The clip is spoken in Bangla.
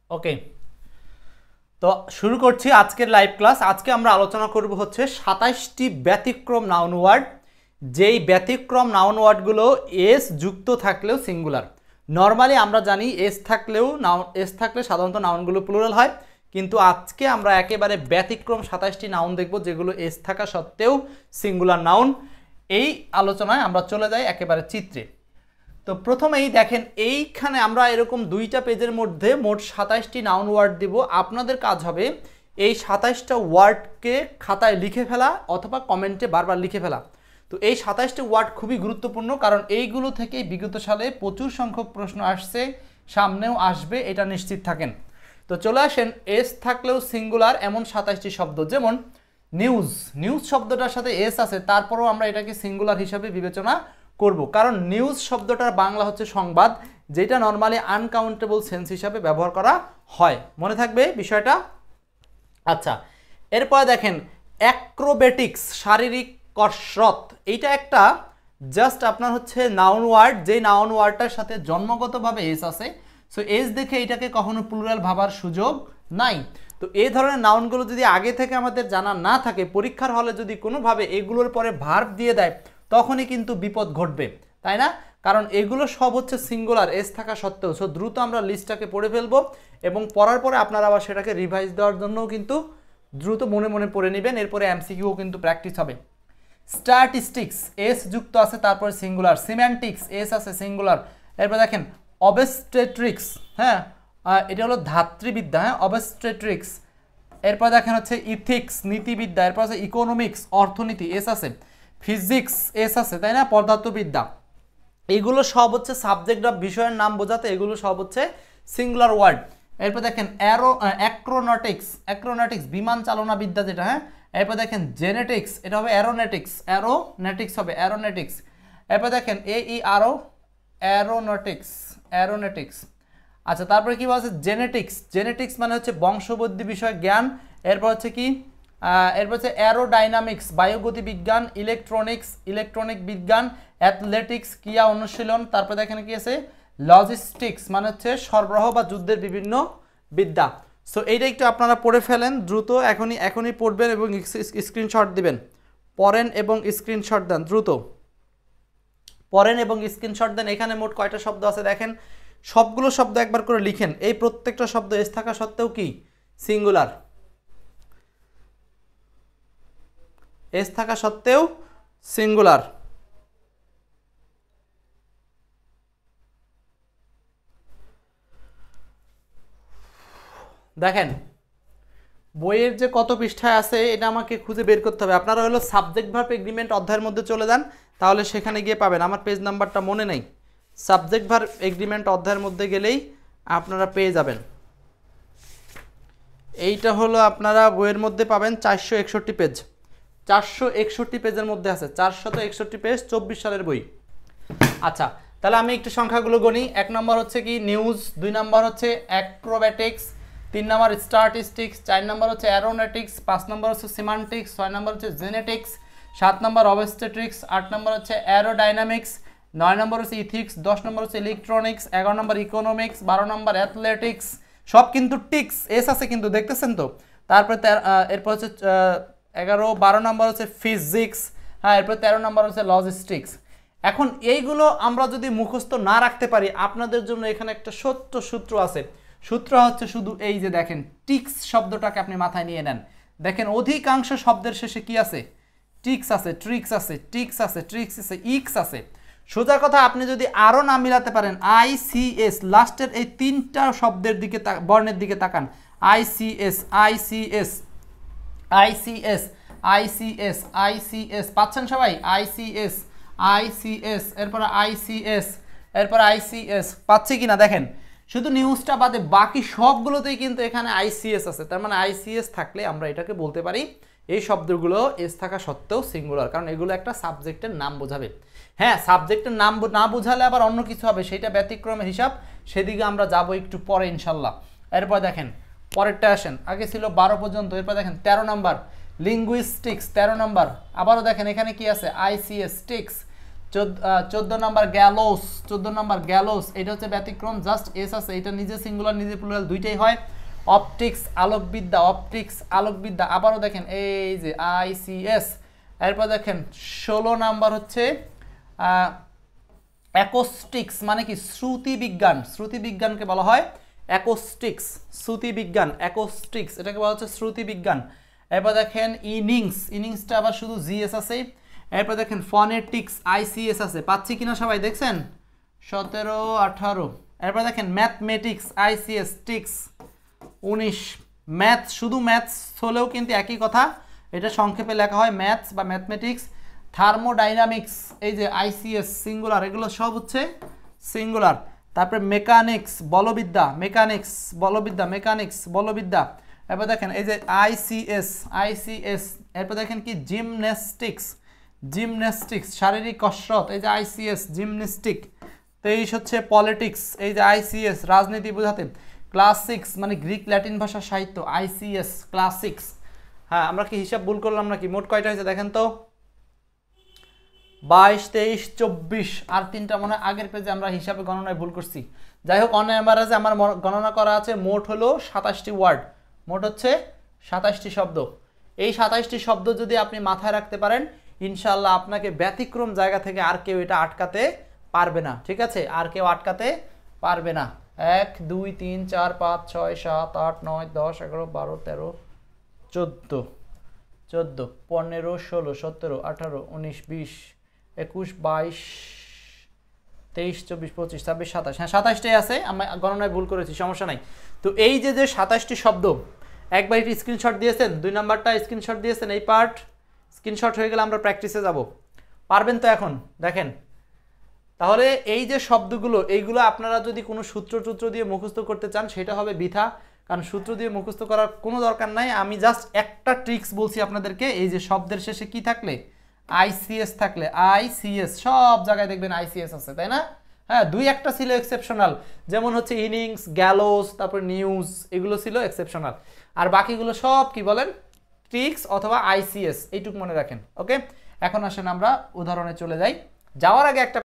ওকে, তো শুরু করছি আজকের লাইভ ক্লাস। আজকে আমরা আলোচনা করব হচ্ছে 27টি ব্যতিক্রম নাউন ওয়ার্ড, যেই ব্যতিক্রম নাউন ওয়ার্ডগুলো এস যুক্ত থাকলেও সিঙ্গুলার। নর্মালি আমরা জানি এস থাকলে সাধারণত নাউনগুলো প্লুরাল হয়, কিন্তু আজকে আমরা একেবারে ব্যতিক্রম 27টি নাউন দেখব যেগুলো এস থাকা সত্ত্বেও সিঙ্গুলার নাউন। এই আলোচনায় আমরা চলে যাই একেবারে চিত্রে। তো প্রথমেই দেখেন, এইখানে আমরা এরকম দুইটা পেজের মধ্যে মোট 27টি নাউন ওয়ার্ড দিব। আপনাদের কাজ হবে এই 27টা ওয়ার্ডকে খাতায় লিখে ফেলা অথবা কমেন্টে বারবার লিখে ফেলা। তো এই 27টি ওয়ার্ড খুবই গুরুত্বপূর্ণ, কারণ এইগুলো থেকেই বিগত সালে প্রচুর সংখ্যক প্রশ্ন আসছে, সামনেও আসবে, এটা নিশ্চিত থাকেন। তো চলে আসেন এস থাকলেও সিঙ্গুলার এমন 27টি শব্দ। যেমন নিউজ, নিউজ শব্দটার সাথে এস আছে, তারপরেও আমরা এটাকে সিঙ্গুলার হিসাবে বিবেচনা করব, কারণ নিউজ শব্দটার বাংলা হচ্ছে সংবাদ, যেটা নর্মালি আনকাউন্টেবল সেন্স হিসাবে ব্যবহার করা হয়। মনে থাকবে বিষয়টা। আচ্ছা, এরপরে দেখেন অ্যাক্রোবেটিক্স, শারীরিক কসরত। এইটা একটা জাস্ট আপনার হচ্ছে নাউন ওয়ার্ড, যেই নাউন ওয়ার্ডটার সাথে জন্মগতভাবে এস আছে। সো এস দেখে এটাকে কখনো প্লুরাল ভাবার সুযোগ নাই। তো এই ধরনের নাউনগুলো যদি আগে থেকে আমাদের জানা না থাকে, পরীক্ষার হলে যদি কোনোভাবে এগুলোর পরে ভার্ব দিয়ে দেয়, তখনই কিন্তু বিপদ ঘটবে, তাই না? কারণ এগুলো সব হচ্ছে সিঙ্গুলার এস থাকা সত্ত্বেও। সো দ্রুত আমরা লিস্টটাকে পড়ে ফেলবো, এবং পড়ার পরে আপনারা আবার সেটাকে রিভাইজ দেওয়ার জন্যও কিন্তু দ্রুত মনে মনে পড়ে নেবেন। এরপরে এমসিকিউ কিন্তু প্র্যাকটিস হবে। স্ট্যাটিস্টিক্স, এস যুক্ত আছে, তারপরে সিঙ্গুলার। সিম্যান্টিক্স, এস আছে, সিঙ্গুলার। এরপর দেখেন অবস্টেট্রিক্স, হ্যাঁ এটা হলো ধাত্রীবিদ্যা, হ্যাঁ অবস্টেট্রিক্স। এরপর দেখেন হচ্ছে ইথিক্স, নীতিবিদ্যা। এরপর আছে ইকোনমিক্স, অর্থনীতি, এস আছে। ফিজিক্স, এস আছে, তাই না, পদার্থবিদ্যা। এগুলো সব হচ্ছে সাবজেক্ট বা বিষয়ের নাম বোঝাতে, এগুলো সব হচ্ছে সিঙ্গুলার ওয়ার্ড। এরপর দেখেন অ্যাক্রোনটিক্স, অ্যাক্রোনটিক্স বিমান চালনা বিদ্যা যেটা, হ্যাঁ। এরপর দেখেন জেনেটিক্স, এটা হবে অ্যারোনেটিক্স, অ্যারোনেটিক্স হবে অ্যারোনেটিক্স। এরপর দেখেন AERO, অ্যারোনটিক্স, অ্যারোনেটিক্স। আচ্ছা, তারপরে কি বলছে জেনেটিক্স, জেনেটিক্স মানে হচ্ছে বংশবদ্ধি বিষয় জ্ঞান। এরপর হচ্ছে কি, এরপর হচ্ছে অ্যারোডাইনামিক্স, বায়ুগতি বিজ্ঞান। ইলেকট্রনিক্স, ইলেকট্রনিক বিজ্ঞান। অ্যাথলেটিক্স, ক্রীড়া অনুশীলন। তারপর দেখেন কি আছে লজিস্টিক্স, মানে হচ্ছে সরবরাহ বা যুদ্ধের বিভিন্ন বিদ্যা। সো এইটা একটু আপনারা পড়ে ফেলেন দ্রুত, এখনই পড়বেন এবং স্ক্রিনশট দিবেন। পড়েন এবং স্ক্রিনশট দেন, দ্রুত পড়েন এবং স্ক্রিনশট দেন। এখানে মোট কয়টা শব্দ আছে দেখেন, সবগুলো শব্দ একবার করে লিখেন। এই প্রত্যেকটা শব্দ এস থাকা সত্ত্বেও কি সিঙ্গুলার, এস থাকা সত্ত্বেও সিঙ্গুলার। দেখেন বইয়ের যে কত পৃষ্ঠায় আছে এটা আমাকে খুঁজে বের করতে হবে। আপনারা হলো সাবজেক্ট ভার্ব এগ্রিমেন্ট অধ্যায়ের মধ্যে চলে যান, তাহলে সেখানে গিয়ে পাবেন। আমার পেজ নাম্বারটা মনে নেই। সাবজেক্ট ভার্ব এগ্রিমেন্ট অধ্যায়ের মধ্যে গেলেই আপনারা পেয়ে যাবেন। এইটা হলো আপনারা বইয়ের মধ্যে পাবেন 461 পেজ, 461 পেজের মধ্যে আছে, 461 পেজ, 24 সালের বই। আচ্ছা, তাহলে আমি একটু সংখ্যাগুলো গণি। 1 নম্বর হচ্ছে কি নিউজ, 2 নম্বর হচ্ছে অ্যাক্রোব্যাটিক্স, 3 নম্বর স্ট্যাটিস্টিক্স, 4 নম্বর হচ্ছে অ্যারোনটিক্স, 5 নম্বর হচ্ছে সিমান্টিক্স, 6 নম্বর হচ্ছে জেনেটিক্স, 7 নম্বর অবস্টেট্রিক্স, 8 নম্বর হচ্ছে অ্যারোডাইনামিক্স, 9 নম্বর হচ্ছে ইথিক্স, 10 নম্বর হচ্ছে ইলেকট্রনিক্স, 11 নম্বর ইকোনমিক্স, 12 নম্বর অ্যাথলেটিক্স। সব কিন্তু টিক্স এস আছে কিন্তু, দেখতেছেন তো। তারপরে এরপর হচ্ছে 11, 12 নম্বর হচ্ছে ফিজিক্স, হ্যাঁ। এরপর 13 নম্বর হচ্ছে লজিস্টিক্স। এখন এইগুলো আমরা যদি মুখস্থ না রাখতে পারি, আপনাদের জন্য এখানে একটা সত্য সূত্র আছে। সূত্র হচ্ছে শুধু এই যে দেখেন, টিক্স শব্দটাকে আপনি মাথায় নিয়ে নেন। দেখেন অধিকাংশ শব্দের শেষে কি আছে, টিক্স আছে, ট্রিক্স আছে, টিক্স আছে, ট্রিক্স আছে, ইক্স আছে। সোজা কথা, আপনি যদি আরও না মিলাতে পারেন, ICS লাস্টের এই 3টা শব্দের দিকে বর্ণের দিকে তাকান। ICS, ICS, ICS, ICS, ICS, পাচ্ছেন সবাই? ICS, ICS, এরপর ICS, এরপর ICS, পাচ্ছি কিনা দেখেন। শুধু নিউজটা বাদে বাকি সবগুলোতেই কিন্তু এখানে ICS আছে। তার মানে ICS থাকলে আমরা এটাকে বলতে পারি এই শব্দগুলো এস থাকা সত্ত্বেও সিঙ্গুলার, কারণ এগুলো একটা সাবজেক্টের নাম বোঝাবে। হ্যাঁ, সাবজেক্টের নাম না বোঝালে আবার অন্য কিছু হবে, সেটা ব্যতিক্রমের হিসাব, সেদিকে আমরা যাব একটু পরে ইনশাল্লাহ। এরপর দেখেন পরেরটা আসেন, আগে ছিল 12 পর্যন্ত। এরপর দেখেন 13 নম্বর লিঙ্গুইস্টিক্স, 13 নম্বর। আবারও দেখেন এখানে কি আছে, ICS, টিক্স। 14 নাম্বার গ্যালোস, 14 নাম্বার গ্যালোস, এটা হচ্ছে ব্যতিক্রম, জাস্ট এস আছে, এটা নিজে সিঙ্গুলার নিজে প্লুরাল দুইটাই হয়। অপটিক্স আলোকবিদ্যা, অপটিক্স আলোকবিদ্যা, আবারও দেখেন এই যে আইসিএস। এরপর দেখেন 16 নাম্বার হচ্ছে অ্যাকোস্টিক্স, মানে কি শ্রুতি বিজ্ঞান, শ্রুতি বিজ্ঞানকে বলা হয় অ্যাকোস্টিক্স, শ্রুতি বিজ্ঞান অ্যাকোস্টিক্স, এটাকে বলা হচ্ছে শ্রুতি বিজ্ঞান। এরপর দেখেন ইনিংস, ইনিংসটা আবার শুধু জিএস আছে। এরপর দেখেন ফনেটিক্স আইসিএস আছে, পাচ্ছি কিনা সবাই দেখছেন 17 18। এরপর দেখেন ম্যাথমেটিক্স আইসিএস টিক্স 19। ম্যাথস, শুধু ম্যাথস হলেও কিন্তু একই কথা, এটা সংক্ষেপে লেখা হয় ম্যাথস বা ম্যাথমেটিক্স। থার্মোডাইনামিক্স, এই যে আইসিএস সিঙ্গুলার, এগুলো সব হচ্ছে সিঙ্গুলার। তারপরে মেকানিক্স বলবিদ্যা, মেকানিক্স বলবিদ্যা, মেকানিক্স বলবিদ্যা। এরপর দেখেন এই যে আইসিএস, আইসিএস। এরপর দেখেন কি জিমন্যাস্টিক্স, জিমন্যাস্টিক্স শারীরিক কসরত, এই যে আইসিএস জিমন্যাস্টিক। 23 হচ্ছে পলিটিক্স, এই যে আইসিএস রাজনীতি বোঝাতে। ক্লাসিক্স মানে গ্রিক ল্যাটিন ভাষা সাহিত্য, আইসিএস ক্লাসিক্স। হ্যাঁ, আমরা কি হিসাব ভুল করলাম নাকি? মোট কয়টা হয়েছে দেখেন তো, 22 23 24, আর 3টা মনে হয় আগের পেজে আমরা হিসাবে গণনায় ভুল করছি। যাই হোক, অন এভারেজে আমার গণনা করা আছে মোট হলো 27টি ওয়ার্ড, মোট হচ্ছে 27টি শব্দ। এই 27টি শব্দ যদি আপনি মাথায় রাখতে পারেন, ইনশাল্লাহ আপনাকে ব্যতিক্রম জায়গা থেকে আর কেউ এটা আটকাতে পারবে না, ঠিক আছে? আর কেউ আটকাতে পারবে না। 1 2 3 4 5 6 7 8 9 10 11 12 13 14 14 15 16 17 18 19 20 21 22 23 24 25 26 27, হ্যাঁ 27টাই আছে, আমি গণনায় ভুল করেছি, সমস্যা নাই। তো এই যে 27টি শব্দ, একবার একটি স্ক্রিনশট দিয়েছেন, 2 নাম্বারটা স্ক্রিনশট দিয়েছেন, এই পার্ট স্ক্রিনশট হয়ে গেলে আমরা প্র্যাকটিসে যাব, পারবেন তো এখন? দেখেন তাহলে এই যে শব্দগুলো, এইগুলো আপনারা যদি কোনো সূত্র দিয়ে মুখস্থ করতে চান সেটা হবে বৃথা, কারণ সূত্র দিয়ে মুখস্থ করার কোনো দরকার নাই। আমি জাস্ট একটা ট্রিক্স বলছি আপনাদেরকে, এই যে শব্দের শেষে কি থাকলে, আইসিএস থাকলে, আইসিএস সব জায়গায় দেখবেন আইসিএস আছে, তাই না? হ্যাঁ, 2-1টা ছিল এক্সেপশনাল, যেমন হচ্ছে ইনিংস, গ্যালোস, তারপর নিউজ, এগুলো ছিল এক্সেপশনাল, আর বাকিগুলো সব কি বলেন, ট্রিক্স অথবা আইসিএস, এইটুকু মনে রাখেন। ওকে, এখন আসেন আমরা উদাহরণে চলে যাই। যাওয়ার আগে একটা